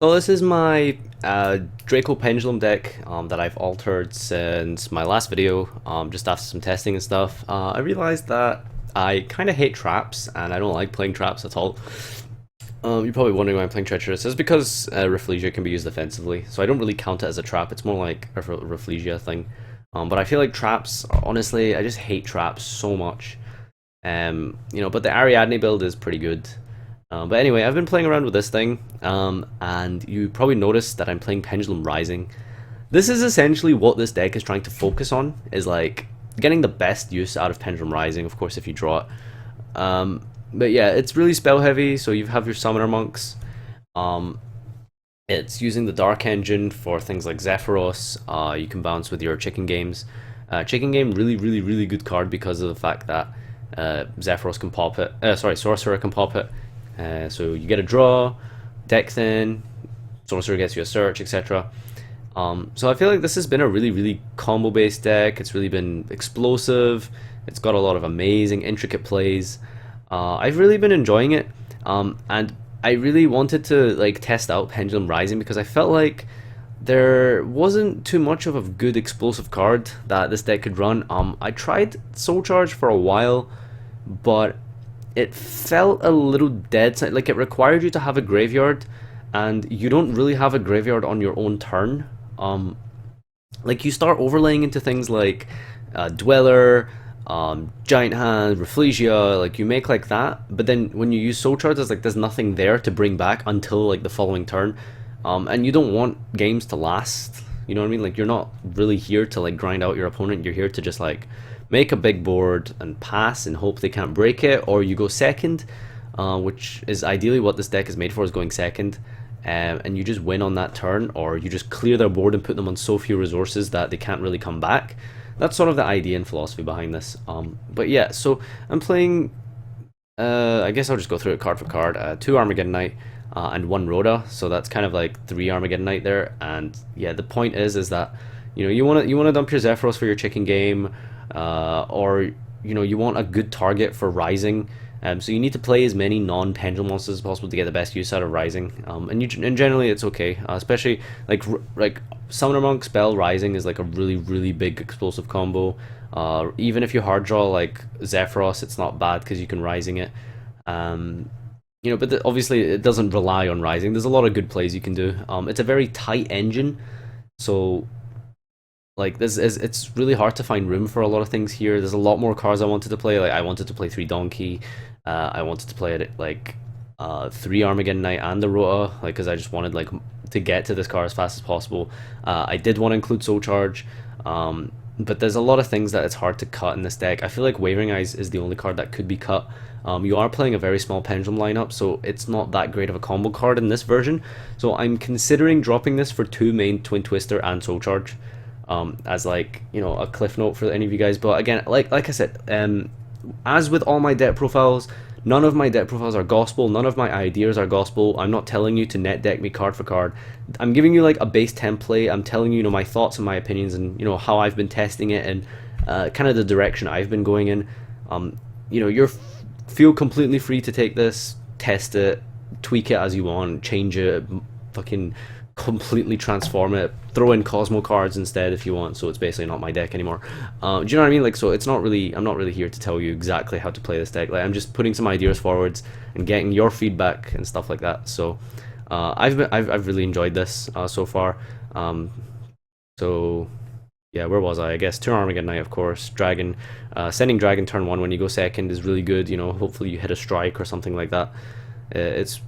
So this is my Draco Pendulum deck that I've altered since my last video, just after some testing and stuff. I realized that I kind of hate traps, and I don't like playing traps at all. You're probably wondering why I'm playing Treacherous. It's because Rafflesia can be used defensively, so I don't really count it as a trap. It's more like a Rafflesia thing. But I feel like traps, honestly, I just hate traps so much. But the Ariadne build is pretty good. But anyway, I've been playing around with this thing, and you probably noticed that I'm playing Pendulum Rising. This is essentially what this deck is trying to focus on, is like getting the best use out of Pendulum Rising, of course, if you draw it. But yeah, it's really spell heavy, so you have your Summoner Monks. Um, it's using the Dark Engine for things like Zephyros. You can bounce with your Chicken Games. Chicken Game, really good card because of the fact that Zephyros can pop it. Sorcerer can pop it. So you get a draw, deck thin, sorcerer gets you a search, etc. So I feel like this has been a really combo based deck. It's really been explosive. It's got a lot of amazing, intricate plays. I've really been enjoying it, and I really wanted to like test out Pendulum Rising because I felt like there wasn't too much of a good explosive card that this deck could run. I tried Soul Charge for a while, but it felt a little dead. Like it required you to have a graveyard, and you don't really have a graveyard on your own turn. Like you start overlaying into things like Dweller, Giant Hand, Rafflesia, like you make like that, but then when you use Soul Charge, there's nothing there to bring back until like the following turn. And you don't want games to last. You know what I mean? Like you're not really here to like grind out your opponent. You're here to just like make a big board and pass and hope they can't break it, or you go second, which is ideally what this deck is made for, is going second, and you just win on that turn, or you just clear their board and put them on so few resources that they can't really come back. That's sort of the idea and philosophy behind this. But yeah, so I'm playing, I guess I'll just go through it card for card. 2 Armageddon Knight, and 1 Rhoda, so that's kind of like 3 Armageddon Knight there. And yeah, the point is that you want to dump your Zephyros for your chicken game, or you want a good target for Rising. So you need to play as many non-pendulum monsters as possible to get the best use out of Rising. And generally it's okay, especially like Summoner Monk spell Rising is like a really big explosive combo. Even if you hard draw like Zephyros, it's not bad because you can Rising it. But obviously it doesn't rely on Rising. There's a lot of good plays you can do. It's a very tight engine, so like it's really hard to find room for a lot of things here. There's a lot more cards I wanted to play. Like I wanted to play 3 Donkey. I wanted to play it like 3 Armageddon Knight and the Rota, like because I just wanted like to get to this card as fast as possible. I did want to include Soul Charge, but there's a lot of things that it's hard to cut in this deck. I feel like Wavering Eyes is the only card that could be cut. You are playing a very small Pendulum lineup, so it's not that great of a combo card in this version. So I'm considering dropping this for 2 main Twin Twister and Soul Charge, as like a cliff note for any of you guys. But again, like I said, as with all my deck profiles, none of my deck profiles are gospel. None of my ideas are gospel. I'm not telling you to net deck me card for card. I'm giving you like a base template. I'm telling you, my thoughts and my opinions, and how I've been testing it, and kind of the direction I've been going in. You're feel completely free to take this, test it, tweak it as you want, change it, fucking completely transform it, throw in Cosmo cards instead if you want, so it's basically not my deck anymore. Do you know what I mean? Like, so I'm not really here to tell you exactly how to play this deck. Like, I'm just putting some ideas forwards and getting your feedback and stuff like that. So I've really enjoyed this so far. So yeah, where was I guess 2 Armageddon Knight, of course. Dragon, sending Dragon turn 1 when you go second is really good. Hopefully you hit a strike or something like that. It's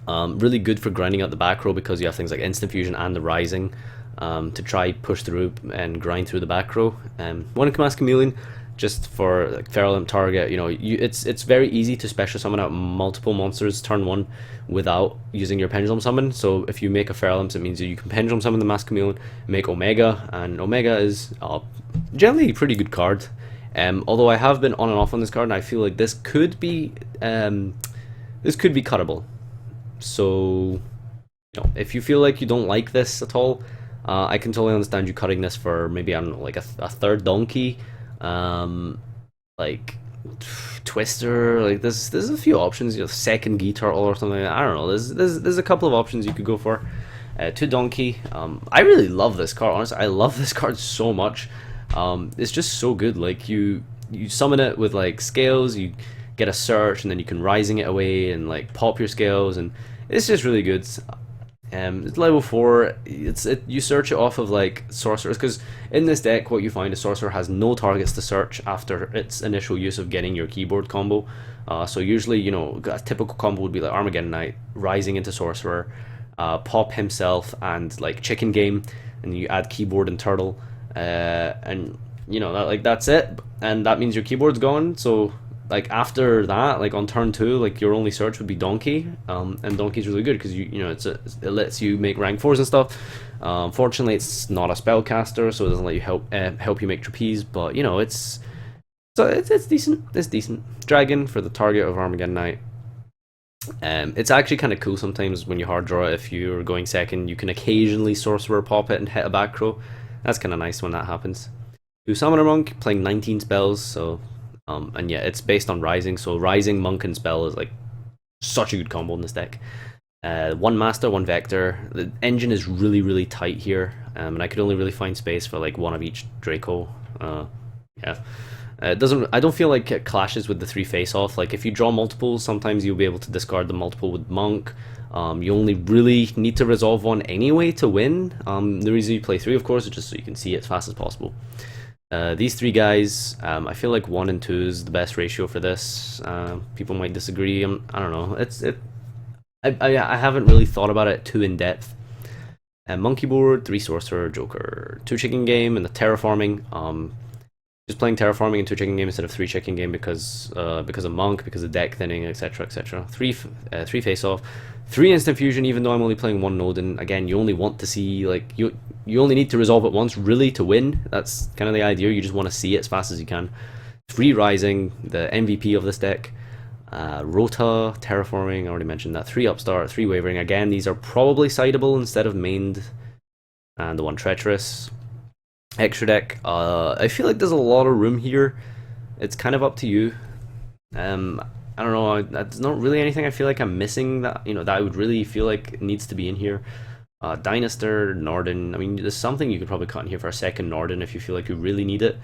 really good for grinding out the back row because you have things like Instant Fusion and the Rising, to try push through and grind through the back row. One Mask Chameleon, just for like Feral Imp target. It's very easy to special summon out multiple monsters turn 1 without using your Pendulum Summon. So if you make a Feral Imp, it means that you can Pendulum Summon the Mask Chameleon, make Omega, and Omega is generally a pretty good card. Although I have been on and off on this card, and I feel like this could be cuttable. So if you feel like you don't like this at all, I can totally understand you cutting this for maybe, I don't know, like a 3rd Donkey. Like Twister. Like there's a few options. You know, second Gi Turtle or something. I don't know. There's a couple of options you could go for. To Donkey. I really love this card. Honestly, I love this card so much. It's just so good. Like you summon it with like scales. You get a search, and then you can rising it away and like pop your scales, and it's just really good. It's level 4. You search it off of like sorcerers, because in this deck what you find is sorcerer has no targets to search after its initial use of getting your keyboard combo. So usually, you know, a typical combo would be like Armageddon Knight, rising into sorcerer, pop himself and like chicken game, and you add keyboard and turtle, and you know that's it, and that means your keyboard's gone. So like after that, like on turn 2, like your only search would be Donkey, and Donkey's really good because you know it lets you make rank 4s and stuff. Fortunately, it's not a spellcaster, so it doesn't let you help you make trapeze, but you know it's decent. It's decent. Dragon for the target of Armageddon Knight. It's actually kind of cool sometimes when you hard draw it. If you're going second, you can occasionally sorcerer pop it and hit a back row. That's kind of nice when that happens. You Summoner Monk, playing 19 spells, so and yeah, it's based on Rising, so Rising, Monk, and Spell is like such a good combo in this deck. One Master, one Vector. The engine is really, really tight here, and I could only really find space for like one of each Draco. Yeah. It doesn't. I don't feel like it clashes with the 3 face-off. Like if you draw multiples, sometimes you'll be able to discard the multiple with Monk. You only really need to resolve one anyway to win. The reason you play 3, of course, is just so you can see it as fast as possible. These 3 guys, I feel like 1 and 2 is the best ratio for this. People might disagree. I don't know. I haven't really thought about it too in depth. Monkey board, 3 sorcerer, joker, 2 chicken game, and the terraforming. Just playing terraforming into chicken game instead of 3 chicken game because of Monk, because of deck thinning, etc., etc. 3 face off, 3 instant fusion. Even though I'm only playing 1 node, and again, you only want to see like you only need to resolve it once really to win. That's kind of the idea. You just want to see it as fast as you can. 3 rising, the MVP of this deck. Rota, terraforming. I already mentioned that. 3 upstart, 3 wavering. Again, these are probably sideable instead of mained, and the 1 treacherous. Extra deck, I feel like there's a lot of room here. It's kind of up to you. I don't know, there's not really anything I feel like I'm missing that, you know, that I would really feel like needs to be in here. Dynaster, Norden, I mean, there's something you could probably cut in here for a second Norden if you feel like you really need it.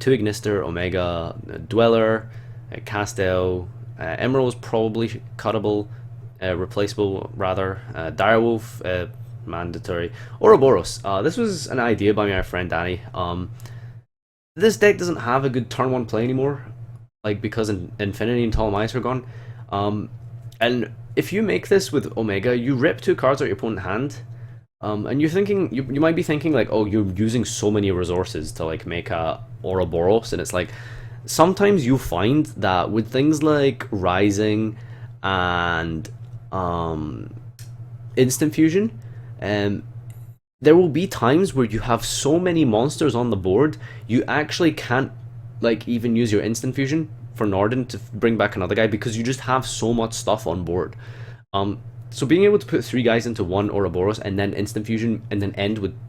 2 Ignister, Omega, Dweller, Castel, Emerald is probably cuttable, replaceable rather, Direwolf, mandatory. Ouroboros. This was an idea by my friend Danny. This deck doesn't have a good turn 1 play anymore, like because Infinity and Ptolemaeus are gone. And if you make this with Omega, you rip 2 cards out your opponent's hand, and you're thinking you might be thinking like, oh, you're using so many resources to like make a Ouroboros, and it's like sometimes you find that with things like Rising and Instant Fusion, there will be times where you have so many monsters on the board, you actually can't like even use your instant fusion for Norden to bring back another guy because you just have so much stuff on board. So being able to put 3 guys into 1 Ouroboros and then instant fusion and then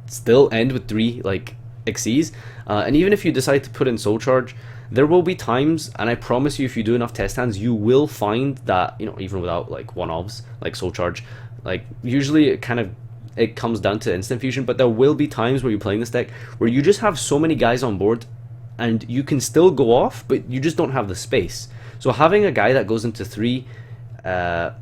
still end with 3 like Xyz, and even if you decide to put in Soul Charge, there will be times, and I promise you, if you do enough test hands, you will find that, you know, even without like 1-obs like Soul Charge, like usually it comes down to instant fusion, but there will be times where you're playing this deck where you just have so many guys on board and you can still go off, but you just don't have the space. So having a guy that goes into 3 and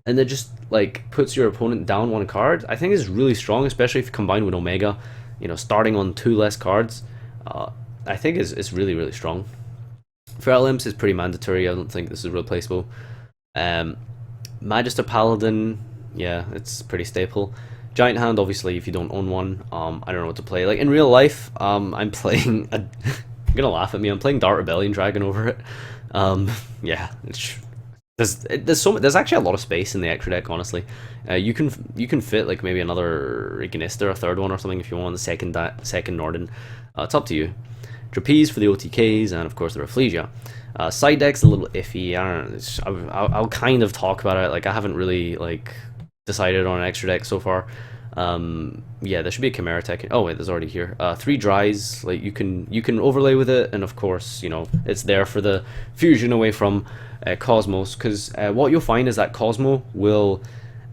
then just like puts your opponent down 1 card, I think is really strong, especially if you combine with Omega, you know, starting on 2 less cards. I think is really, really strong. Feral Imps is pretty mandatory. I don't think this is replaceable. Magister Paladin, yeah, it's pretty staple. Giant Hand, obviously, if you don't own one. I don't know what to play. Like in real life, I'm playing. You're gonna laugh at me. I'm playing Dark Rebellion Dragon over it. Yeah, there's actually a lot of space in the extra deck. Honestly, you can fit like maybe another Ignister, a 3rd one or something if you want the second Norden. It's up to you. Trapeze for the OTKs, and of course the Rafflesia. Side deck's a little iffy. I don't know. I'll kind of talk about it. Like I haven't really like decided on an extra deck so far. Yeah, there should be a Chimera Tech. Oh wait, there's already here. 3 dries, like you can overlay with it, and of course, you know, it's there for the fusion away from Cosmos, because what you'll find is that Cosmo will,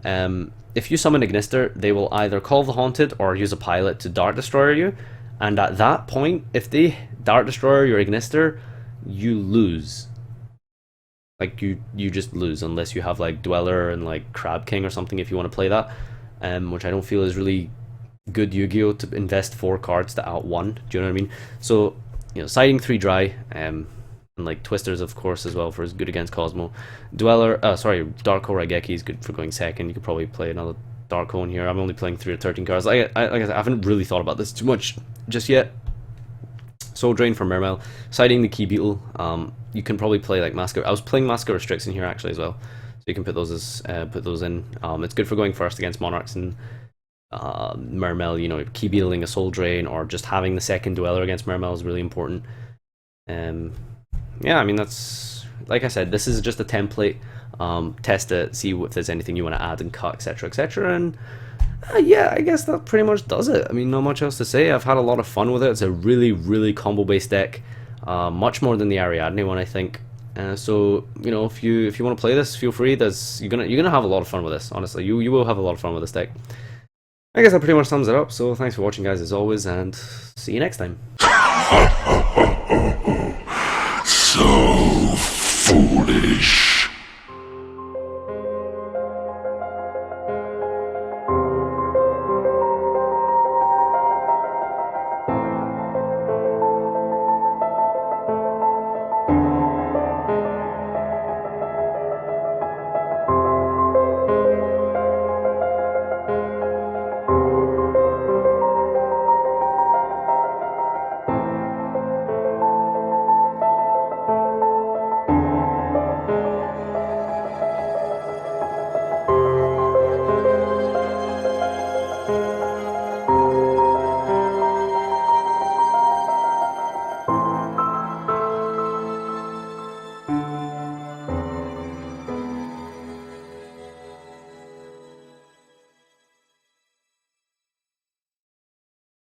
if you summon Ignister, they will either call the Haunted or use a pilot to Dart Destroyer you, and at that point, if they Dart Destroyer your Ignister, you lose. Like you just lose unless you have like Dweller and like Crab King or something if you want to play that. Which I don't feel is really good Yu-Gi-Oh! To invest 4 cards to out 1. Do you know what I mean? So, you know, siding 3 dry, and like Twisters, of course, as well, for good against Cosmo. Dweller, Dark Hole Raigeki is good for going second. You could probably play another Dark Hole in here. I'm only playing 3 or 13 cards. Like I said, I haven't really thought about this too much just yet. Soul Drain for Mermail. Siding the Key Beetle, you can probably play like Masker. I was playing Masker Restricts in here actually as well. So you can put those in. It's good for going first against Monarchs and Mermail. You know, key beetling a Soul Drain or just having the second Dweller against Mermail is really important. Yeah, I mean that's, like I said, this is just a template. Test it, see if there's anything you want to add and cut, etc., etc. And yeah, I guess that pretty much does it. I mean, not much else to say. I've had a lot of fun with it. It's a really combo based deck, much more than the Ariadne one, I think. So you know, if you want to play this, feel free. You're gonna have a lot of fun with this. Honestly, you will have a lot of fun with this deck. I guess that pretty much sums it up. So thanks for watching, guys, as always, and see you next time. So foolish.